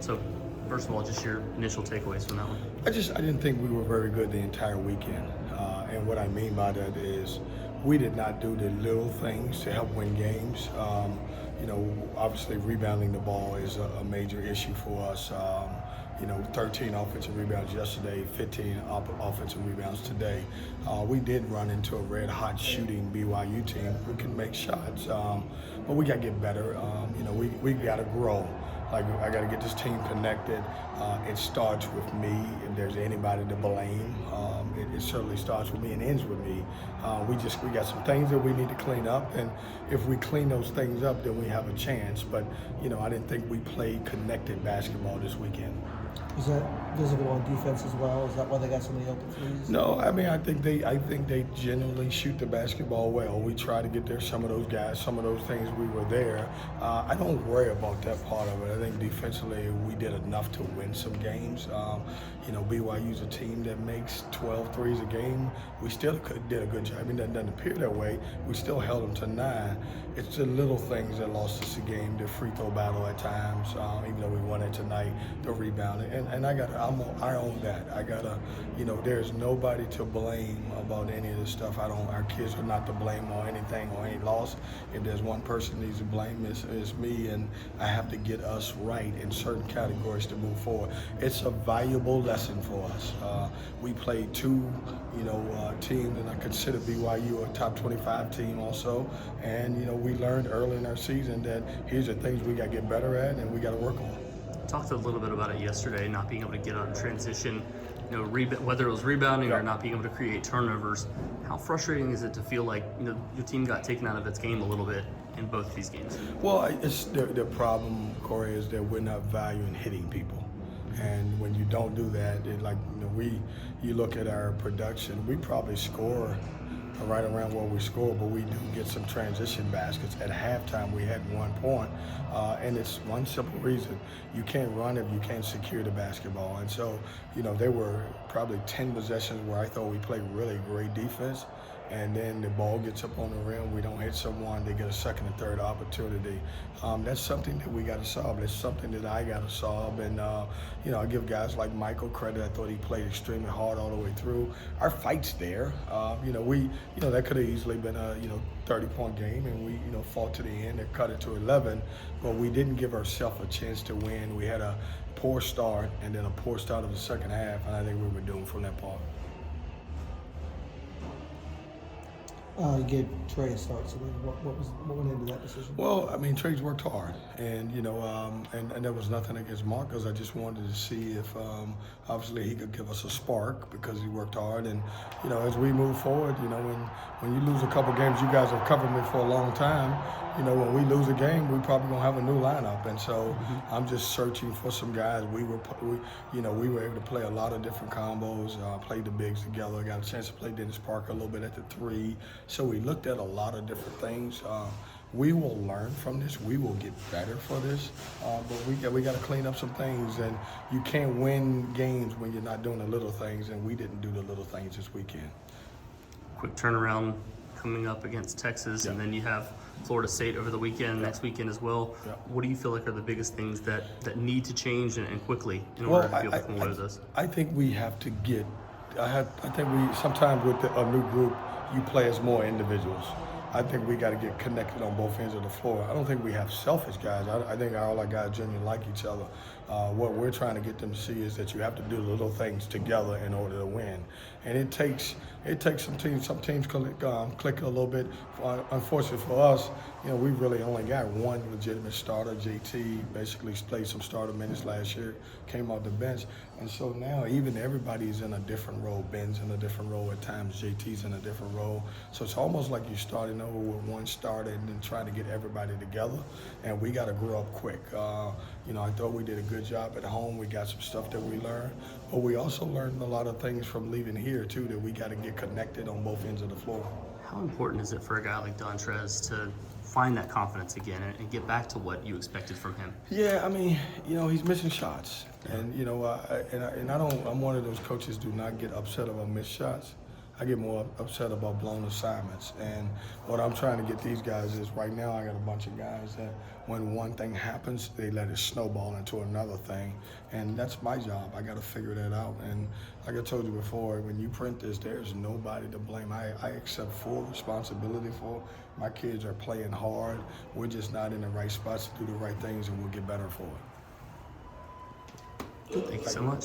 So, first of all, just your initial takeaways from that one. I didn't think we were very good the entire weekend. And what I mean by that is we did not do the little things to help win games. Obviously rebounding the ball is a major issue for us. 13 offensive rebounds yesterday, 15 offensive rebounds today. We did run into a red-hot shooting BYU team who can make shots, but we got to get better. We got to grow. Like, I got to get this team connected. It starts with me. If there's anybody to blame, it certainly starts with me and ends with me. We got some things that we need to clean up, and if we clean those things up, then we have a chance. But I didn't think we played connected basketball this weekend. Is that visible on defense as well? Is that why they got so many open threes? No, I mean I think they generally shoot the basketball well. We try to get there. Some of those guys, some of those things, we were there. I don't worry about that part of it. I think defensively we did enough to win some games. BYU's a team that makes 12 threes a game. We still did a good job. I mean, that doesn't appear that way. We still held them to 9. It's the little things that lost us the game. The free throw battle at times, even though we won it tonight, the rebounding. And I own that. There's nobody to blame about any of this stuff. Our kids are not to blame on anything or any loss. If there's one person needs to blame, it's me, and I have to get us right in certain categories to move forward. It's a valuable lesson for us. We played two, teams, and I consider BYU a top 25 team also. And, we learned early in our season that here's the things we got to get better at and we got to work on. Talked a little bit about it yesterday, not being able to get out of transition, whether it was rebounding or not being able to create turnovers. How frustrating is it to feel like your team got taken out of its game a little bit in both these games? Well, it's the problem, Corey, is that we're not valuing hitting people. And when you don't do that, you look at our production, we probably score right around where we score, but we do get some transition baskets. At halftime, we had 1 point, and it's one simple reason. You can't run if you can't secure the basketball. And so, there were probably 10 possessions where I thought we played really great defense, and then the ball gets up on the rim, we don't hit someone, they get a second and third opportunity. That's something that we got to solve. It's something that I got to solve. And, I give guys like Michael credit. I thought he played extremely hard all the way through. Our fight's there. That could have easily been a, 30-point game, and we, fought to the end and cut it to 11, but we didn't give ourselves a chance to win. We had a poor start and then a poor start of the second half, and I think we were doomed from that part. You gave Trey a start, so what went into that decision? Well, I mean, Trey's worked hard, and and there was nothing against Marcus. I just wanted to see if obviously he could give us a spark because he worked hard, and as we move forward, when you lose a couple games, you guys have covered me for a long time. When we lose a game, we probably gonna have a new lineup, and so I'm just searching for some guys. We were able to play a lot of different combos, played the bigs together. Got a chance to play Dennis Parker a little bit at the 3. So we looked at a lot of different things. We will learn from this. We will get better for this, but we got to clean up some things. And you can't win games when you're not doing the little things, and we didn't do the little things this weekend. Quick turnaround coming up against Texas, and then you have Florida State over the weekend, next weekend as well. What do you feel like are the biggest things that need to change and quickly in order to be able to come away with this? I think we have to get. I think we sometimes with a new group, you play as more individuals. I think we got to get connected on both ends of the floor. I don't think we have selfish guys. I think all our guys genuinely like each other. What we're trying to get them to see is that you have to do little things together in order to win. And it takes some teams click a little bit. Unfortunately for us, we really only got one legitimate starter. JT basically played some starter minutes last year, came off the bench. And so now even everybody's in a different role. Ben's in a different role at times. JT's in a different role. So it's almost like you're starting over with one starter and then trying to get everybody together. And we got to grow up quick. I thought we did a good job at home. We got some stuff that we learned. But we also learned a lot of things from leaving here, too, that we got to get connected on both ends of the floor. How important is it for a guy like Dontrez to find that confidence again and get back to what you expected from him? Yeah, I mean, he's missing shots. And, I'm one of those coaches do not get upset about missed shots. I get more upset about blown assignments. And what I'm trying to get these guys is right now I got a bunch of guys that when one thing happens, they let it snowball into another thing. And that's my job. I got to figure that out. And like I told you before, when you print this, there's nobody to blame. I accept full responsibility for it. My kids are playing hard. We're just not in the right spots to do the right things, and we'll get better for it. Thank you so much.